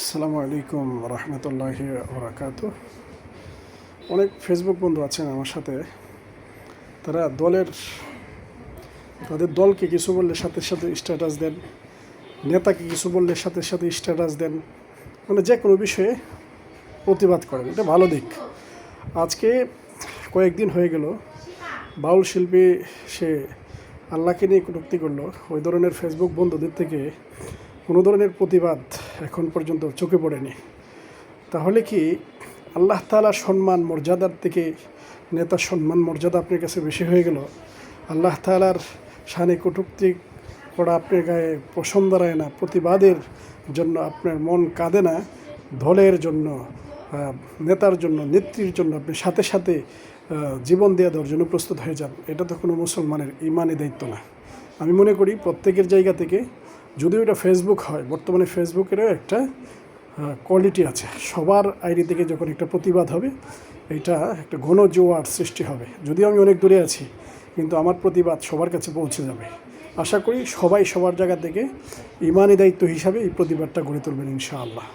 আসসালামু আলাইকুম রহমতুল্লাহি বরাকাতু। অনেক ফেসবুক বন্ধু আছেন আমার সাথে, তারা তাদের দলকে কিছু বললে সাথে সাথে স্ট্যাটাস দেন, নেতাকে কিছু বললে সাথে সাথে স্ট্যাটাস দেন, মানে যে কোনো বিষয়ে প্রতিবাদ করেন। এটা ভালো দিক। আজকে কয়েকদিন হয়ে গেল বাউল শিল্পী সে আল্লাহকে নিয়ে কটূক্তি করলো। ওই ধরনের ফেসবুক বন্ধুদের থেকে কোনো ধরনের প্রতিবাদ এখন পর্যন্ত চোখে পড়েনি। তাহলে কি আল্লাহ তাআলার সম্মান মর্যাদার থেকে নেতার সম্মান মর্যাদা আপনার কাছে বেশি হয়ে গেল? আল্লাহ তাআলার শানে কটূক্তি করা আপনার গায়ে পছন্দ হয় না, প্রতিবাদের জন্য আপনার মন কাঁদে না, দলের জন্য, নেতার জন্য, নেত্রীর জন্য আপনি সাথে সাথে জীবন দিয়ে দেওয়ার জন্য প্রস্তুত হয়ে যান। এটা তো কোনো মুসলমানের ইমানি দায়িত্ব না। আমি মনে করি প্রত্যেকের জায়গা থেকে, যদিও এটা ফেসবুক হয়, বর্তমানে ফেসবুকেরও একটা কোয়ালিটি আছে। সবার আইডি থেকে যখন একটা প্রতিবাদ হবে, এটা একটা গণজোয়ার সৃষ্টি হবে। যদিও আমি অনেক দূরে আছি, কিন্তু আমার প্রতিবাদ সবার কাছে পৌঁছে যাবে। আশা করি সবাই সবার জায়গা থেকে ইমানি দায়িত্ব হিসাবে এই প্রতিবাদটা গড়ে তুলবেন ইনশাআল্লাহ।